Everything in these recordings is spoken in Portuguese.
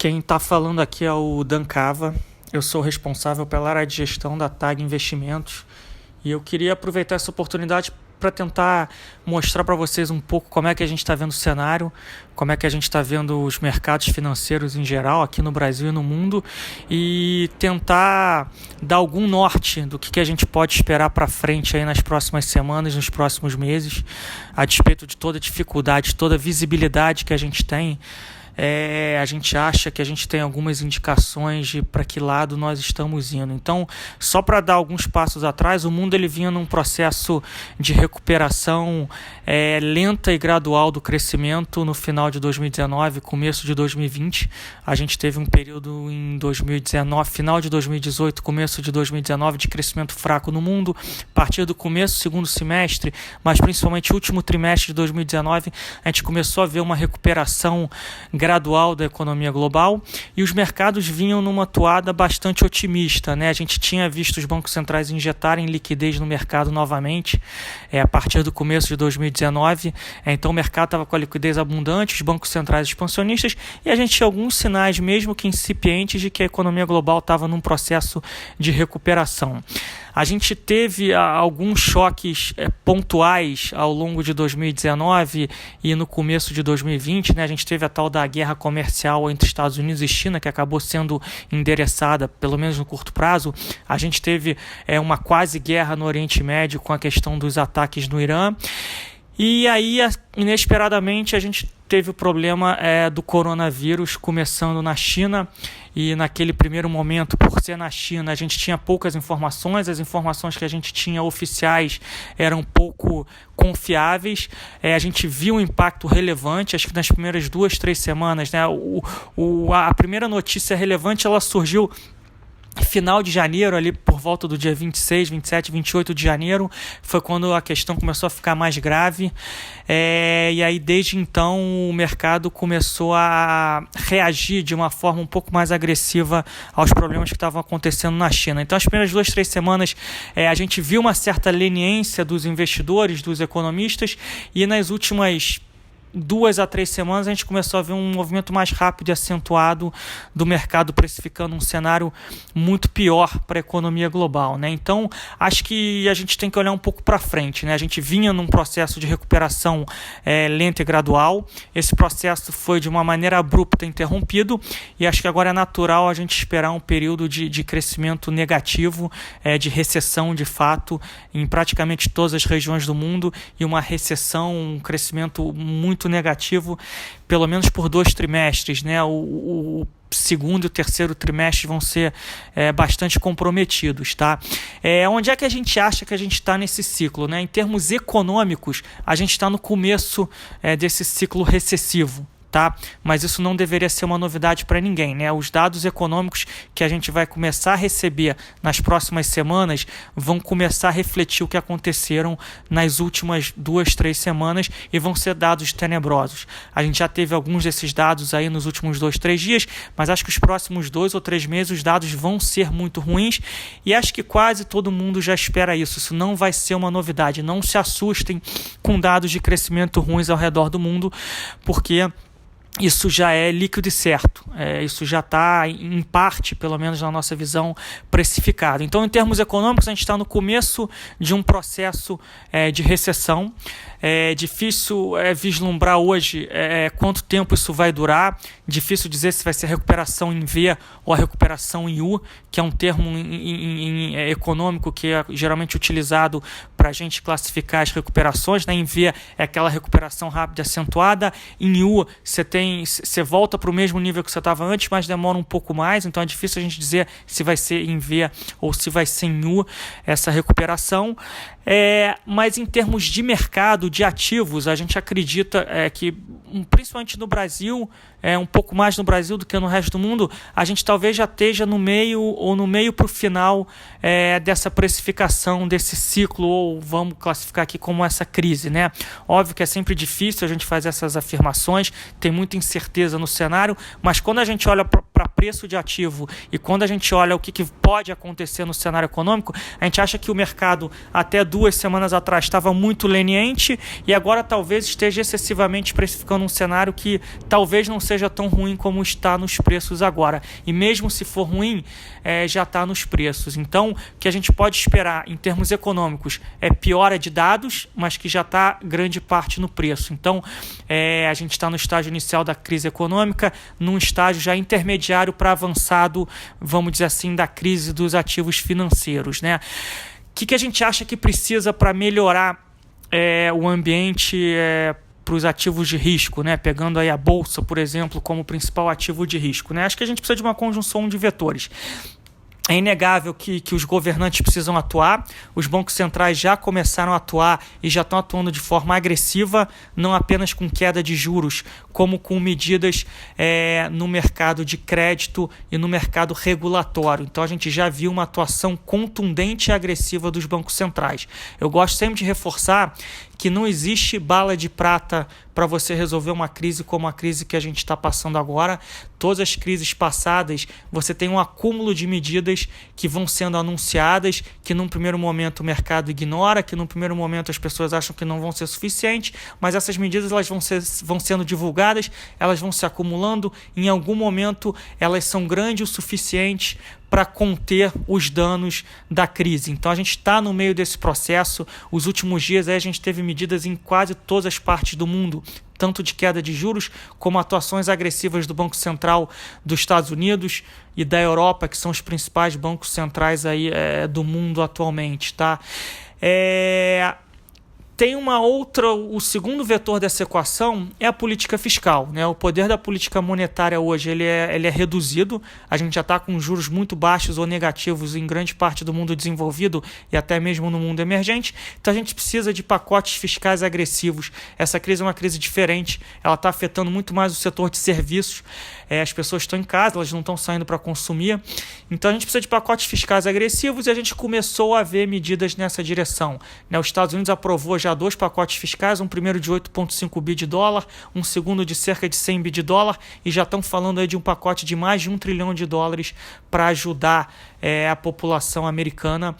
Quem está falando aqui é o Dan Cava. Eu sou responsável pela área de gestão da TAG Investimentos e eu queria aproveitar essa oportunidade para tentar mostrar para vocês um pouco como é que a gente está vendo o cenário, como é que a gente está vendo os mercados financeiros em geral aqui no Brasil e no mundo e tentar dar algum norte do que a gente pode esperar para frente aí nas próximas semanas, nos próximos meses, a despeito de toda a dificuldade, toda a visibilidade que a gente tem. A gente acha que a gente tem algumas indicações de para que lado nós estamos indo. Então, só para dar alguns passos atrás, o mundo ele vinha num processo de recuperação lenta e gradual do crescimento no final de 2019, começo de 2020. A gente teve um período em 2019, final de 2018, começo de 2019, de crescimento fraco no mundo. A partir do começo, segundo semestre, mas principalmente último trimestre de 2019, a gente começou a ver uma recuperação gradual da economia global e os mercados vinham numa toada bastante otimista, né? A gente tinha visto os bancos centrais injetarem liquidez no mercado novamente a partir do começo de 2019, então o mercado estava com a liquidez abundante, os bancos centrais expansionistas, e a gente tinha alguns sinais, mesmo que incipientes, de que a economia global estava num processo de recuperação. A gente teve alguns choques pontuais ao longo de 2019 e no começo de 2020, né? A gente teve a tal da guerra comercial entre Estados Unidos e China, que acabou sendo endereçada, pelo menos no curto prazo. A gente teve uma quase guerra no Oriente Médio com a questão dos ataques no Irã. E aí, inesperadamente, a gente teve o problema do coronavírus começando na China, e naquele primeiro momento, por ser na China, a gente tinha poucas informações, as informações que a gente tinha oficiais eram pouco confiáveis, a gente viu um impacto relevante, acho que nas primeiras 2-3 semanas, né? A primeira notícia relevante ela surgiu final de janeiro, ali por volta do dia 26, 27, 28 de janeiro, foi quando a questão começou a ficar mais grave, e aí desde então o mercado começou a reagir de uma forma um pouco mais agressiva aos problemas que estavam acontecendo na China. Então as primeiras 2-3 semanas a gente viu uma certa leniência dos investidores, dos economistas, e nas últimas 2 a 3 semanas a gente começou a ver um movimento mais rápido e acentuado do mercado precificando um cenário muito pior para a economia global, né? Então, acho que a gente tem que olhar um pouco para frente, né? A gente vinha num processo de recuperação lenta e gradual. Esse processo foi de uma maneira abrupta interrompido e acho que agora é natural a gente esperar um período de crescimento negativo, de recessão de fato em praticamente todas as regiões do mundo, e uma recessão, um crescimento muito negativo, pelo menos por 2 trimestres, né? O segundo e o terceiro trimestre vão ser bastante comprometidos, tá? Onde é que a gente acha que a gente está nesse ciclo, né? Em termos econômicos, a gente está no começo desse ciclo recessivo, tá? Mas isso não deveria ser uma novidade para ninguém, né? Os dados econômicos que a gente vai começar a receber nas próximas semanas vão começar a refletir o que aconteceram nas últimas 2-3 semanas e vão ser dados tenebrosos. A gente já teve alguns desses dados aí nos últimos 2-3 dias, mas acho que os próximos 2 ou 3 meses os dados vão ser muito ruins e acho que quase todo mundo já espera isso. Isso não vai ser uma novidade. Não se assustem com dados de crescimento ruins ao redor do mundo, porque isso já é líquido e certo, isso já está, em parte, pelo menos na nossa visão, precificado. Então, em termos econômicos, a gente está no começo de um processo de recessão. É difícil vislumbrar hoje quanto tempo isso vai durar, difícil dizer se vai ser a recuperação em V ou a recuperação em U, que é um termo econômico que é geralmente utilizado para a gente classificar as recuperações, né? Em V é aquela recuperação rápida e acentuada, em U você volta para o mesmo nível que você estava antes, mas demora um pouco mais, então é difícil a gente dizer se vai ser em V ou se vai ser em U essa recuperação. Mas em termos de mercado, de ativos, a gente acredita que, principalmente no Brasil, um pouco mais no Brasil do que no resto do mundo, a gente talvez já esteja no meio ou no meio para o final dessa precificação, desse ciclo, ou vamos classificar aqui como essa crise, né? Óbvio que é sempre difícil a gente fazer essas afirmações, tem muita incerteza no cenário, mas quando a gente olha para para preço de ativo e quando a gente olha o que pode acontecer no cenário econômico, a gente acha que o mercado até 2 semanas atrás estava muito leniente e agora talvez esteja excessivamente precificando um cenário que talvez não seja tão ruim como está nos preços agora. E mesmo se for ruim, já está nos preços. Então, o que a gente pode esperar em termos econômicos é piora de dados, mas que já está grande parte no preço. Então, a gente está no estágio inicial da crise econômica, num estágio já intermediário para avançado, vamos dizer assim, da crise dos ativos financeiros, né? O que a gente acha que precisa para melhorar o ambiente para os ativos de risco, né? Pegando aí a bolsa, por exemplo, como principal ativo de risco, né? Acho que a gente precisa de uma conjunção de vetores. É inegável que os governantes precisam atuar, os bancos centrais já começaram a atuar e já estão atuando de forma agressiva, não apenas com queda de juros, como com medidas no mercado de crédito e no mercado regulatório. Então a gente já viu uma atuação contundente e agressiva dos bancos centrais. Eu gosto sempre de reforçar que não existe bala de prata para você resolver uma crise como a crise que a gente está passando agora. Todas as crises passadas, você tem um acúmulo de medidas que vão sendo anunciadas, que num primeiro momento o mercado ignora, que num primeiro momento as pessoas acham que não vão ser suficientes, mas essas medidas elas vão sendo divulgadas, elas vão se acumulando, em algum momento elas são grandes o suficiente para conter os danos da crise. Então a gente está no meio desse processo. Os últimos dias aí a gente teve medidas em quase todas as partes do mundo, tanto de queda de juros como atuações agressivas do Banco Central dos Estados Unidos e da Europa, que são os principais bancos centrais aí, do mundo atualmente, tá? Tem o segundo vetor dessa equação é a política fiscal, né? O poder da política monetária hoje ele é reduzido, a gente já está com juros muito baixos ou negativos em grande parte do mundo desenvolvido e até mesmo no mundo emergente, então a gente precisa de pacotes fiscais agressivos. Essa crise é uma crise diferente, ela está afetando muito mais o setor de serviços, as pessoas estão em casa, elas não estão saindo para consumir, então a gente precisa de pacotes fiscais agressivos e a gente começou a ver medidas nessa direção, né? Os Estados Unidos aprovou já 2 pacotes fiscais, um primeiro de 8,5 bi de dólar, um segundo de cerca de 100 bi de dólar, e já estão falando aí de um pacote de mais de $1 trilhão para ajudar a população americana.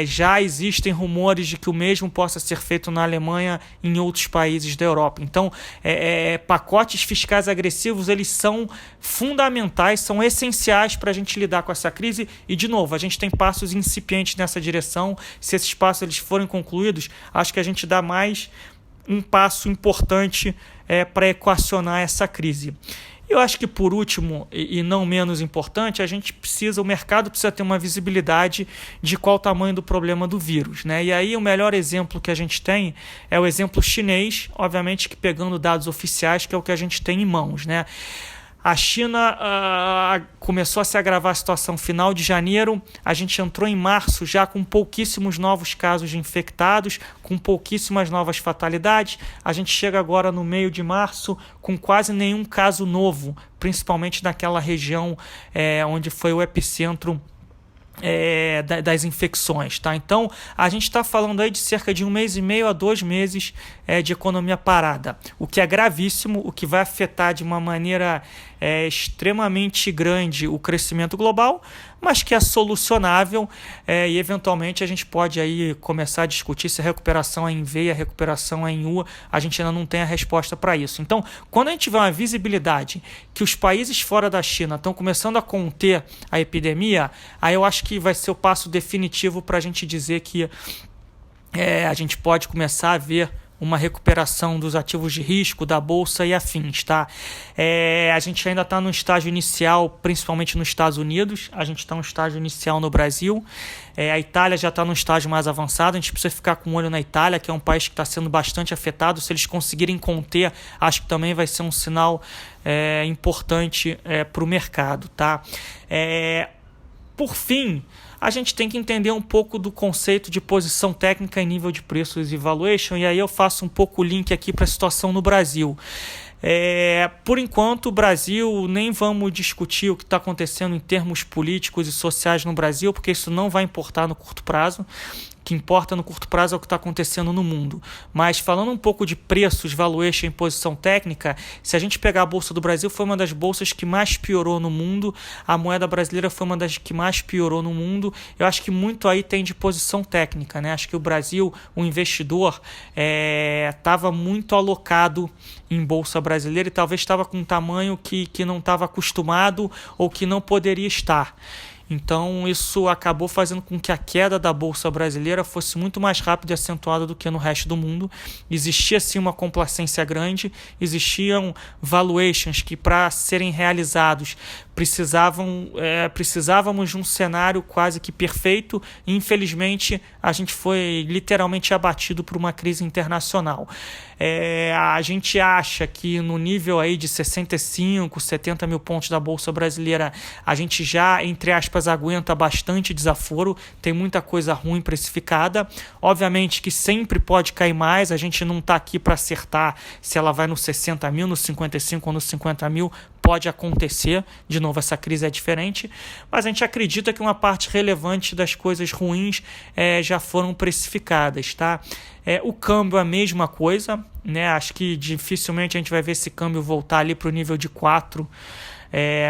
Já existem rumores de que o mesmo possa ser feito na Alemanha e em outros países da Europa. Então, pacotes fiscais agressivos, eles são fundamentais, são essenciais para a gente lidar com essa crise e, de novo, a gente tem passos incipientes nessa direção. Se esses passos eles forem concluídos, acho que a gente dá mais um passo importante para equacionar essa crise. Eu acho que, por último, e não menos importante, o mercado precisa ter uma visibilidade de qual o tamanho do problema do vírus, né? E aí o melhor exemplo que a gente tem é o exemplo chinês, obviamente que pegando dados oficiais, que é o que a gente tem em mãos, né? A China começou a se agravar a situação final de janeiro, a gente entrou em março já com pouquíssimos novos casos de infectados, com pouquíssimas novas fatalidades, a gente chega agora no meio de março com quase nenhum caso novo, principalmente naquela região onde foi o epicentro das infecções, tá? Então a gente está falando aí de cerca de 1 mês e meio a 2 meses de economia parada, o que é gravíssimo, o que vai afetar de uma maneira extremamente grande o crescimento global, mas que é solucionável e eventualmente a gente pode aí começar a discutir se a recuperação é em V e a recuperação é em U, a gente ainda não tem a resposta para isso. Então, quando a gente tiver uma visibilidade que os países fora da China estão começando a conter a epidemia, aí eu acho que vai ser o passo definitivo para a gente dizer que a gente pode começar a ver uma recuperação dos ativos de risco, da bolsa e afins, tá? A gente ainda está no estágio inicial, principalmente nos Estados Unidos, a gente está no estágio inicial no Brasil, a Itália já está no estágio mais avançado, a gente precisa ficar com um olho na Itália, que é um país que está sendo bastante afetado. Se eles conseguirem conter, acho que também vai ser um sinal importante para o mercado, tá? Por fim, a gente tem que entender um pouco do conceito de posição técnica em nível de preços e valuation, e aí eu faço um pouco o link aqui para a situação no Brasil. Por enquanto, o Brasil, nem vamos discutir o que está acontecendo em termos políticos e sociais no Brasil, porque isso não vai importar no curto prazo. O que importa no curto prazo é o que está acontecendo no mundo. Mas falando um pouco de preços, valuation e posição técnica, se a gente pegar a Bolsa do Brasil, foi uma das bolsas que mais piorou no mundo, a moeda brasileira foi uma das que mais piorou no mundo. Eu acho que muito aí tem de posição técnica, né? Acho que o Brasil, o investidor, estava muito alocado em Bolsa brasileira e talvez estava com um tamanho que não estava acostumado ou que não poderia estar. Então isso acabou fazendo com que a queda da Bolsa brasileira fosse muito mais rápida e acentuada do que no resto do mundo. Existia sim uma complacência grande, existiam valuations que, para serem realizados, precisávamos de um cenário quase que perfeito e, infelizmente, a gente foi literalmente abatido por uma crise internacional. A gente acha que no nível aí de 65, 70 mil pontos da Bolsa brasileira, a gente já, entre aspas, aguenta bastante desaforo, tem muita coisa ruim precificada. Obviamente que sempre pode cair mais, a gente não está aqui para acertar se ela vai nos 60 mil, nos 55 ou nos 50 mil, pode acontecer, de novo essa crise é diferente, mas a gente acredita que uma parte relevante das coisas ruins já foram precificadas, tá? O câmbio é a mesma coisa, né? Acho que dificilmente a gente vai ver esse câmbio voltar ali para o nível de 4,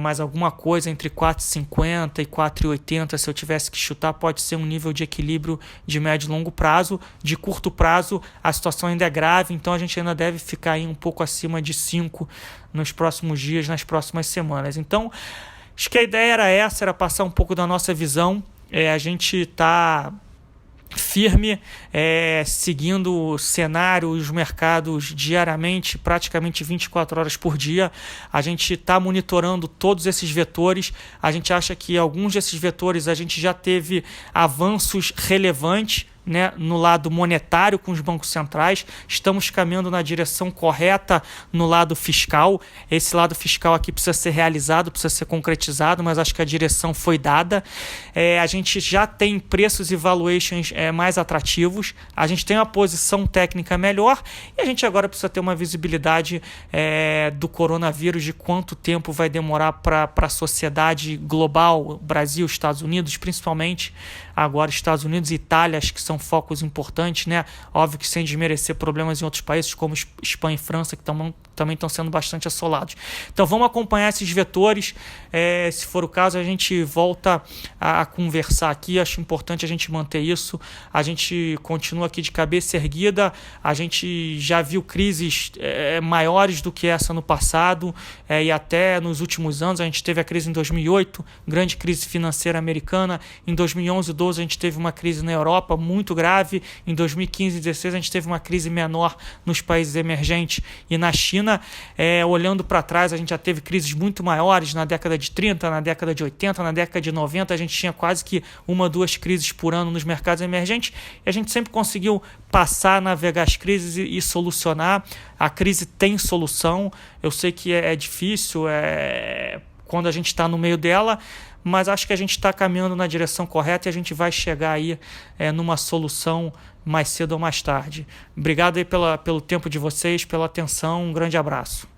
mas alguma coisa entre 4,50 e 4,80, se eu tivesse que chutar, pode ser um nível de equilíbrio de médio e longo prazo. De curto prazo, a situação ainda é grave, então a gente ainda deve ficar aí um pouco acima de 5 nos próximos dias, nas próximas semanas. Então, acho que a ideia era essa, era passar um pouco da nossa visão. A gente está firme, seguindo o cenário, os mercados diariamente, praticamente 24 horas por dia. A gente está monitorando todos esses vetores. A gente acha que alguns desses vetores a gente já teve avanços relevantes, né, no lado monetário com os bancos centrais. Estamos caminhando na direção correta no lado fiscal. Esse lado fiscal aqui precisa ser realizado, precisa ser concretizado, mas acho que a direção foi dada. A gente já tem preços e valuations mais atrativos, a gente tem uma posição técnica melhor e a gente agora precisa ter uma visibilidade do coronavírus, de quanto tempo vai demorar para a sociedade global, Brasil, Estados Unidos, principalmente agora Estados Unidos e Itália, acho que são focos importantes, né? Óbvio que sem desmerecer problemas em outros países como Espanha e França, que também estão sendo bastante assolados. Então vamos acompanhar esses vetores, se for o caso a gente volta a conversar aqui. Acho importante a gente manter isso, a gente continua aqui de cabeça erguida, a gente já viu crises maiores do que essa no passado, e até nos últimos anos. A gente teve a crise em 2008, grande crise financeira americana. Em 2011 e 2012 a gente teve uma crise na Europa muito grave. Em 2015 e 2016 a gente teve uma crise menor nos países emergentes e na China. Olhando para trás, a gente já teve crises muito maiores na década de 30, na década de 80, na década de 90. A gente tinha quase que 1, 2 crises por ano nos mercados emergentes e a gente sempre conseguiu passar, navegar as crises e solucionar. A crise tem solução. Eu sei que é difícil quando a gente está no meio dela, mas acho que a gente está caminhando na direção correta e a gente vai chegar aí numa solução mais cedo ou mais tarde. Obrigado aí pelo tempo de vocês, pela atenção, um grande abraço.